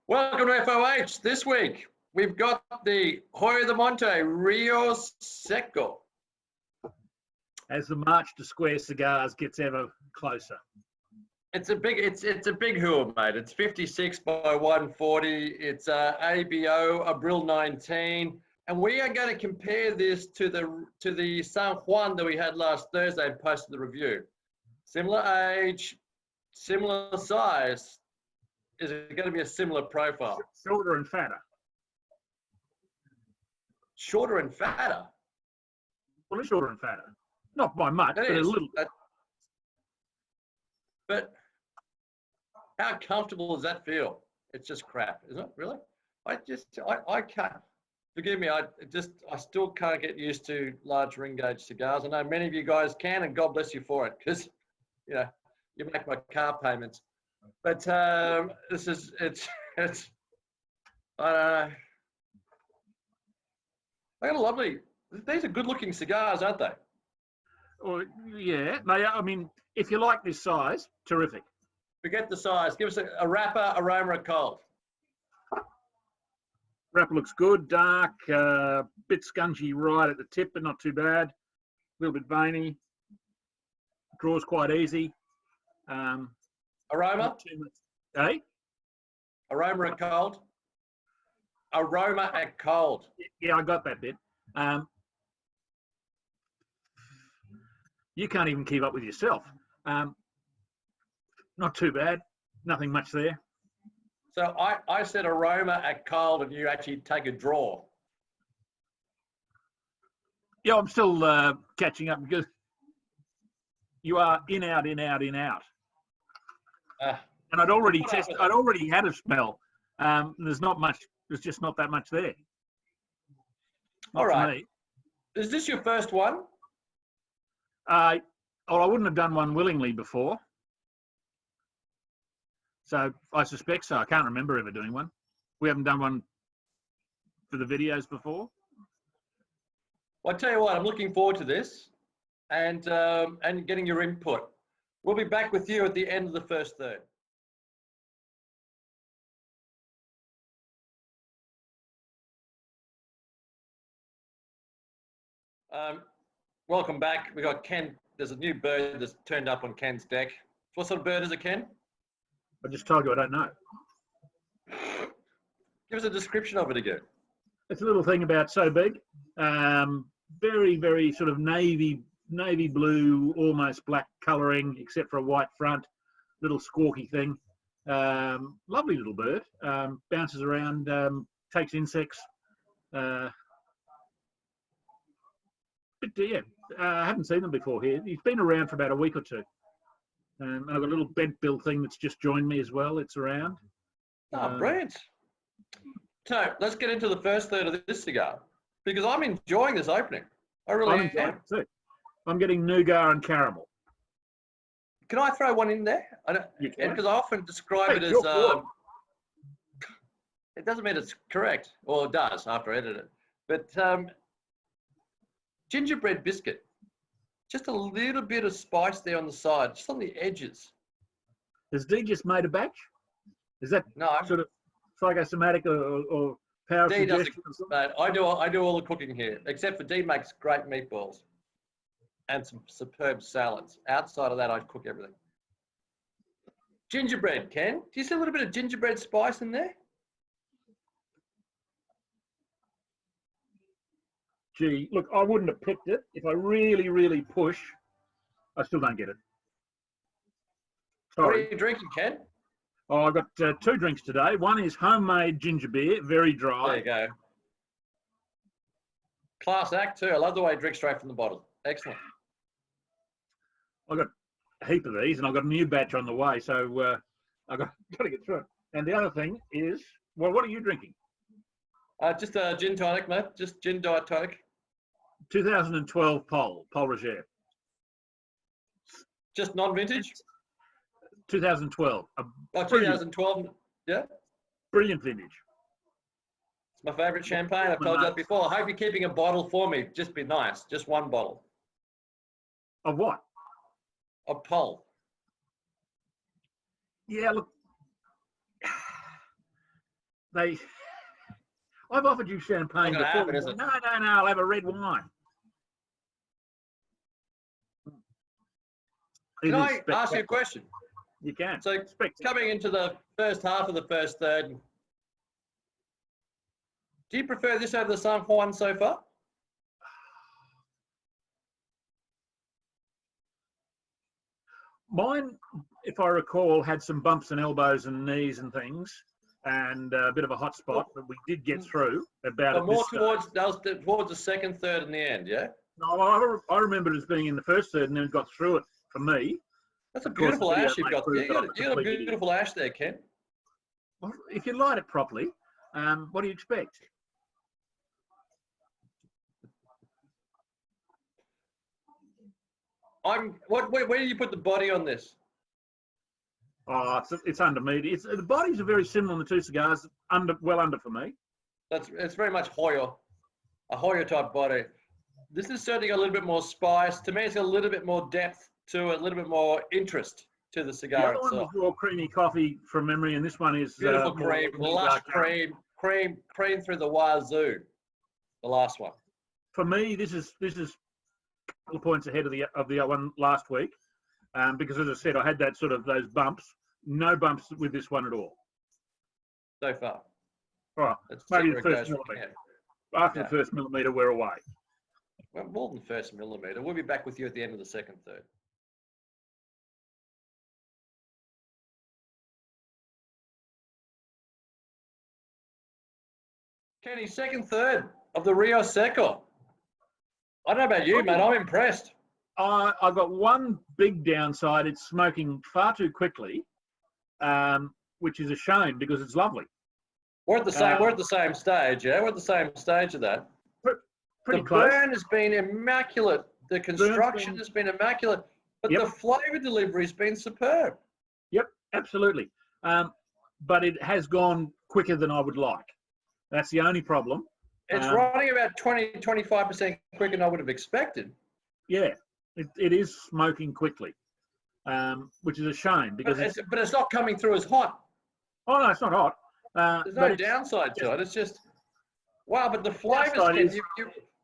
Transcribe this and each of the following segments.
Welcome to FOH. This week, we've got the Hoyo de Monterrey Rio Seco. As the march to square cigars gets ever closer. It's a big hoor, mate. It's 56 by 140. It's ABO, a Brill 19. And we are going to compare this to the San Juan that we had last Thursday and posted the review. Similar age, similar size. Is it going to be a similar profile? Shorter and fatter. Shorter and fatter? Well, it's shorter and fatter. Not by much, but a little. But how comfortable does that feel? It's just crap, isn't it? Really? I can't. Forgive me. I still can't get used to large ring gauge cigars. I know many of you guys can, and God bless you for it, because you make my car payments. But it's I don't know. I got a lovely. These are good-looking cigars, aren't they? Well, yeah. I mean, if you like this size, terrific. Forget the size. Give us a wrapper, aroma, a cold. Wrapper looks good, dark, bit scungy right at the tip, but not too bad. A little bit veiny. Draws quite easy. Aroma? Not too much. Eh? Aroma at cold? Aroma at cold. Yeah, I got that bit. You can't even keep up with yourself. Not too bad. Nothing much there. So I said aroma at cold, and you actually take a draw. Yeah, I'm still catching up because you are in, out, in, out, in, out. And I'd already tested. I'd already had a smell. There's not much. There's just not that much there. All right. Is this your first one? I wouldn't have done one willingly before. So I suspect so. I can't remember ever doing one. We haven't done one for the videos before. Well, I tell you what, I'm looking forward to this and getting your input. We'll be back with you at the end of the first third. Welcome back. We got Ken. There's a new bird that's turned up on Ken's deck. What sort of bird is it, Ken? I just told you I don't know. Give us a description of it again. It's a little thing about so big. Very, very sort of navy blue, almost black colouring, except for a white front. Little squawky thing. Lovely little bird. Bounces around, takes insects. But yeah, I haven't seen them before here. He's been around for about a week or two. And I've got a little bent bill thing that's just joined me as well. It's around. Oh, brilliant. So let's get into the first third of this cigar, because I'm enjoying this opening. I really am. Too. I'm getting nougat and caramel. Can I throw one in there? Because I often describe it as... it doesn't mean it's correct, or it does after I edit it. But gingerbread biscuit. Just a little bit of spice there on the side, just on the edges. Has Dee just made a batch? Is that no sort of psychosomatic or power Dee suggestion? I do all the cooking here, except for Dee makes great meatballs and some superb salads. Outside of that, I cook everything. Gingerbread, Ken. Do you see a little bit of gingerbread spice in there? Gee, look, I wouldn't have picked it. If I really, really push, I still don't get it. Sorry. What are you drinking, Ken? Oh, I've got two drinks today. One is homemade ginger beer, very dry. There you go. Class act too. I love the way you drink straight from the bottle. Excellent. I've got a heap of these, and I've got a new batch on the way, so I've got to get through it. And the other thing is, well, what are you drinking? Just a gin tonic, mate. Just gin diet tonic. 2012 Paul Roger. Just non-vintage? 2012. Oh, 2012, yeah? Brilliant vintage. It's my favourite champagne. I've told you that before. I hope you're keeping a bottle for me. Just be nice. Just one bottle. Of what? Of Pol. Yeah, look, I've offered you champagne Not gonna before. happen, is it? No, I'll have a red wine. Can I ask you a question? You can. So coming into the first half of the first third, do you prefer this over the San Juan so far? Mine, if I recall, had some bumps and elbows and knees and things, and a bit of a hot spot, but we did get through about But it. more towards the second third in the end, yeah? No, I remember it as being in the first third and then got through it for me. That's a beautiful ash you've got. You got a completely beautiful ash there, Ken. Well, if you light it properly, what do you expect? Where do you put the body on this? Oh, it's under medium. The bodies are very similar on the two cigars, well under for me. It's very much Hoyo, a Hoyo type body. This is certainly got a little bit more spice. To me, it's got a little bit more depth to it, a little bit more interest to the cigar the other itself. one was more creamy coffee from memory, and this one is Beautiful cream, lush cream through the wazoo. The last one. For me, this is a couple of points ahead of the one last week, because as I said, I had those bumps. No bumps with this one at all. So far. Right, maybe the first millimetre. After the first millimetre, we're away. Well, more than the first millimetre. We'll be back with you at the end of the second third. Kenny, second third of the Rio Seco. I don't know about you, mate. I'm impressed. I've got one big downside. It's smoking far too quickly, which is a shame because it's lovely. We're at the same. We're at the same stage, yeah. We're at the same stage of that. Pretty the close. burn has been immaculate. The construction has been immaculate, but the flavour delivery has been superb. Yep, absolutely. But it has gone quicker than I would like. That's the only problem. It's running about 20-25% quicker than I would have expected. Yeah, it is smoking quickly, which is a shame because but it's not coming through as hot. Oh no, it's not hot. There's no downside to it. It's just wow. But the flavours,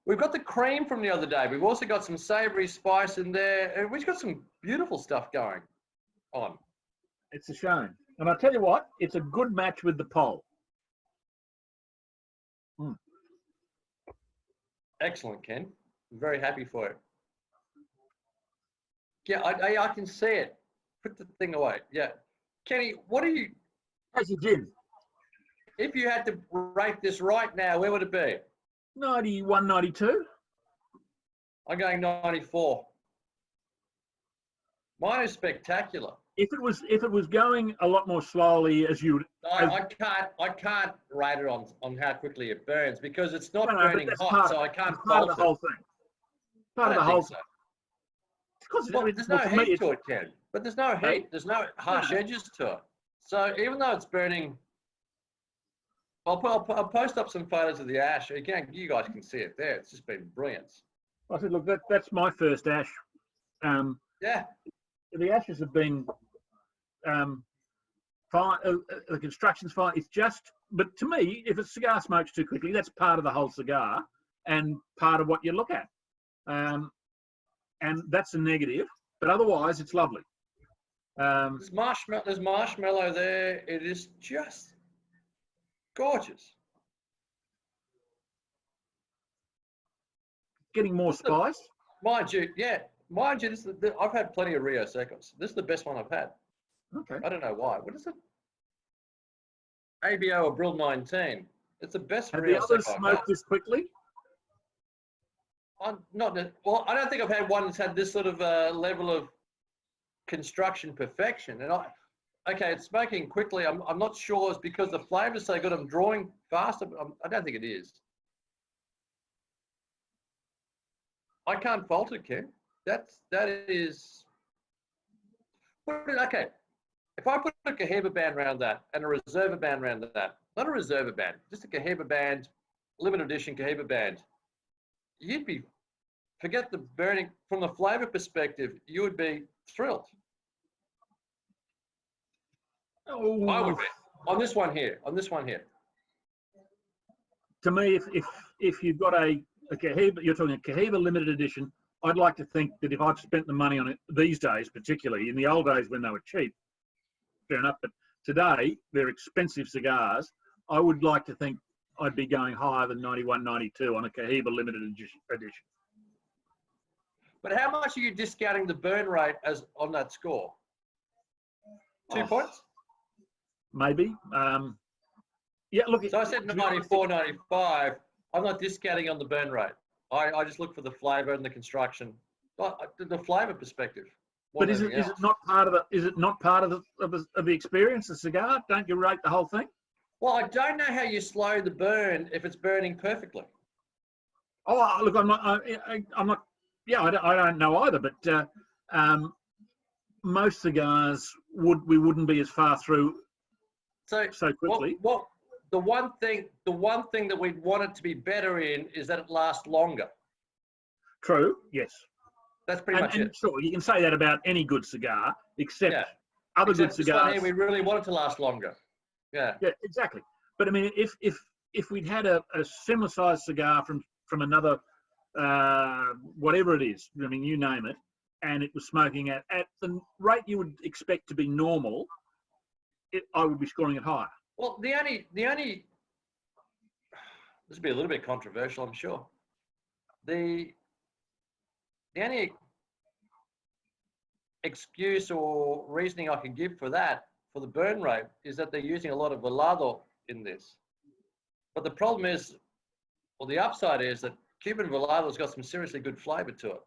we've got the cream from the other day. We've also got some savoury spice in there, and we've got some beautiful stuff going on. It's a shame, and I tell you what, it's a good match with the pole. Excellent, Ken. I'm very happy for you. Yeah, I can see it. Put the thing away. Yeah. Kenny, what do you... As you did. If you had to rate this right now, where would it be? 91, 92. I'm going 94. Mine is spectacular. If it was going a lot more slowly, as you... I can't rate it on how quickly it burns because it's not burning hot, so I can't fault part of the whole thing. Part of the whole thing. Well, there's no heat to it, Ken. But there's no heat. There's no harsh edges to it. So even though it's burning, I'll post up some photos of the ash. Again, you guys can see it there. It's just been brilliant. I said, look, that's my first ash. Yeah. The ashes have been fine. The construction's fine. It's just, but to me, if a cigar smokes too quickly, that's part of the whole cigar and part of what you look at. And that's a negative, but otherwise it's lovely. There's marshmallow there. It is just gorgeous. Getting more spice. Mind you, I've had plenty of Rio Secos. This is the best one I've had. Okay. I don't know why. What is it? ABO or Brill 19. It's the best Rio Seco. Have the others smoked this quickly? I don't think I've had one that's had this sort of level of construction perfection. And it's smoking quickly. I'm not sure it's because the flavour's so good. I'm drawing faster, but I don't think it is. I can't fault it, Ken. That is. Okay, if I put a Cohiba band around that and a Reserva band around that, not a Reserva band, just a Cohiba band, limited edition Cohiba band, you'd be, forget the burning, from the flavour perspective, you would be thrilled. Oh. I would be. On this one here. to me, if you've got a Cohiba, you're talking a Cohiba limited edition, I'd like to think that if I've spent the money on it these days, particularly in the old days when they were cheap, fair enough, but today they're expensive cigars. I would like to think I'd be going higher than 91, 92 on a Cohiba limited edition. But how much are you discounting the burn rate as on that score? 2 points? Maybe. Yeah, look. So I said 94, 95. I'm not discounting on the burn rate. I just look for the flavour and the construction, the flavour perspective. But is it not part of the experience, the cigar? Don't you rate the whole thing? Well, I don't know how you slow the burn if it's burning perfectly. Oh, look, I'm not. Yeah, I don't know either. But most cigars we wouldn't be as far through so quickly. The one thing that we'd want it to be better in is that it lasts longer. True. Yes. That's pretty much it. Sure, you can say that about any good cigar, except other good cigars. This one here, we really want it to last longer. Yeah. Yeah, exactly. But I mean, if we'd had a similar sized cigar from another whatever it is, I mean, you name it, and it was smoking at the rate you would expect to be normal, I would be scoring it higher. Well, the only this will be a little bit controversial, I'm sure. The only excuse or reasoning I can give for the burn rate, is that they're using a lot of velado in this. But the problem is, or the upside is, that Cuban velado's got some seriously good flavour to it.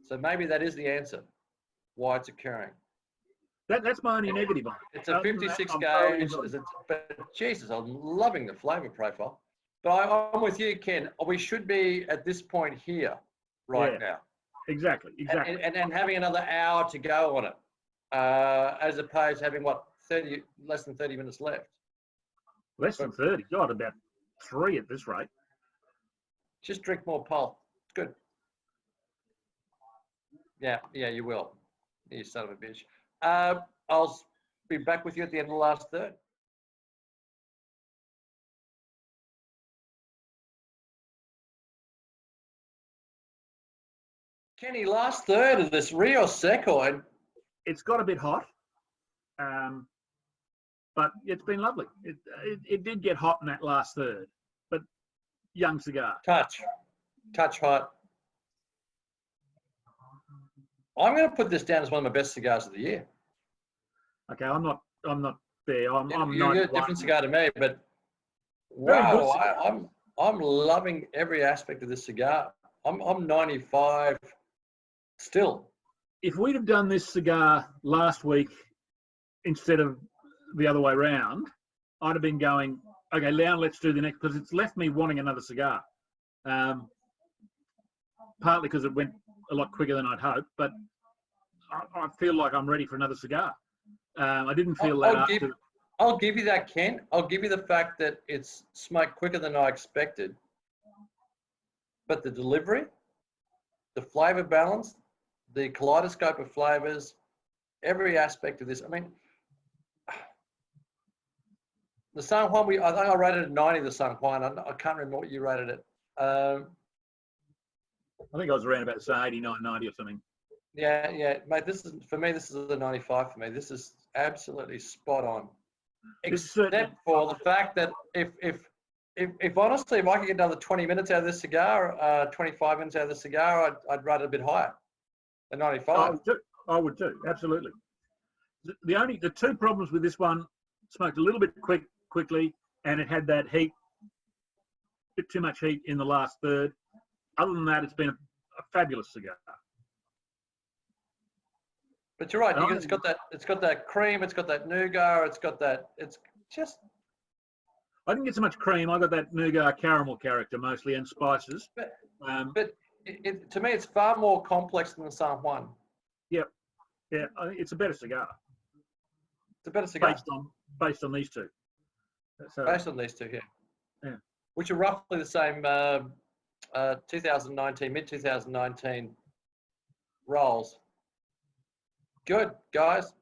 So maybe that is the answer why it's occurring. That's my only negative on it. It's a 56 gauge, but Jesus, I'm loving the flavour profile. But I'm with you, Ken. We should be at this point here right now. Exactly. And having another hour to go on it, as opposed to having less than 30 minutes left. Less than 30. God, about 3 at this rate. Just drink more pulp. It's good. Yeah, you will. You son of a bitch. I'll be back with you at the end of the last third. Kenny, last third of this Rio Seco. It's got a bit hot, but it's been lovely. It did get hot in that last third, but young cigar. Touch hot. I'm going to put this down as one of my best cigars of the year. Okay, I'm not there. You're a different cigar to me, but wow, I'm loving every aspect of this cigar. I'm 95 still. If we'd have done this cigar last week instead of the other way round, I'd have been going, okay, now let's do the next, because it's left me wanting another cigar. Partly because it went a lot quicker than I'd hoped, but I feel like I'm ready for another cigar. I didn't feel that I'll give you that, Ken. I'll give you the fact that it's smoked quicker than I expected. But the delivery, the flavour balance, the kaleidoscope of flavours, every aspect of this. I mean, the San Juan, I think I rated it 90, the San Juan. I can't remember what you rated it. I think I was around about, say, 89, 90 or something. Yeah, mate, this is a 95 for me. This is absolutely spot on. Except for the fact that if honestly, if I could get another 20 minutes out of this cigar, 25 minutes out of this cigar, I'd rate it a bit higher than 95. I would too, absolutely. The 2 problems with this one, smoked a little bit quickly, and it had that heat, a bit too much heat in the last third. Other than that, it's been a fabulous cigar. But you're right. It's got that cream. It's got that nougat. It's just. I didn't get so much cream. I got that nougat caramel character mostly, and spices. But to me, it's far more complex than the San Juan. Yeah, I think it's a better cigar. It's a better cigar based on these two. So, based on these two, yeah. Which are roughly the same. 2019, mid-2019 rolls. Good, guys.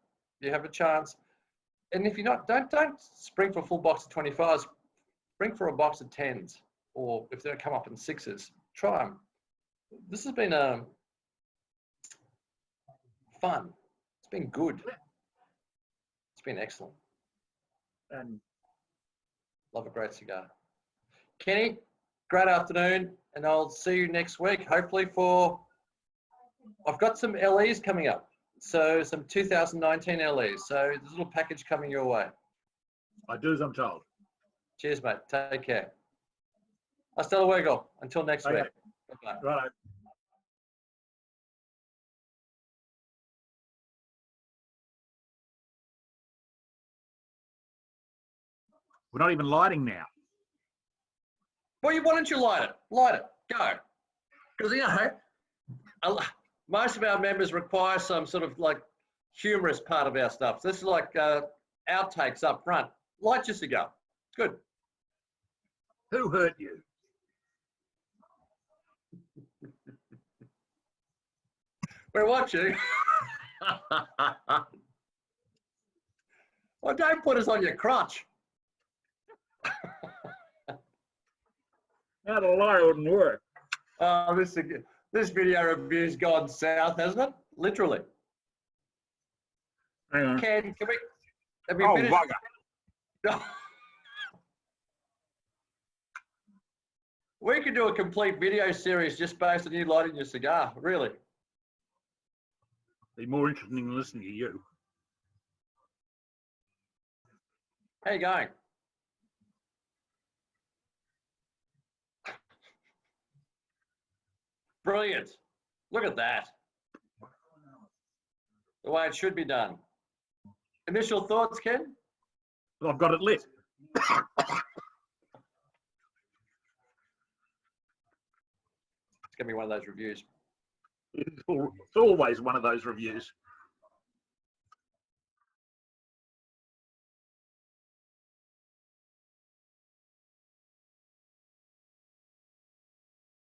You have a chance. and if you're not, don't spring for a full box of 25s. Spring for a box of 10s, or if they don't come up in 6s, try them. This has been fun. It's been good. It's been excellent. And Love a great cigar. Kenny, great afternoon, and I'll see you next week. Hopefully I've got some LEs coming up. So some 2019 LEs. So there's a little package coming your way. I do as I'm told. Cheers, mate. Take care. Hasta luego. Until next week. Bye-bye. Right. We're not even lighting now. Well, why don't you light it? Light it. Go. Because, most of our members require some sort of like humorous part of our stuff. This is like outtakes up front. Light your cigar. Good. Who hurt you? We're watching. Well, don't put us on your crotch. Now the light wouldn't work. This video review's gone south, hasn't it? Literally. Hang on. Can we? Have we Oh, finished? bugger. We could do a complete video series just based on you lighting your cigar. Really. Be more interesting than listening to you. How you going? Brilliant. Look at that. The way it should be done. Initial thoughts, Ken? Well, I've got it lit. It's going to be one of those reviews. It's always one of those reviews.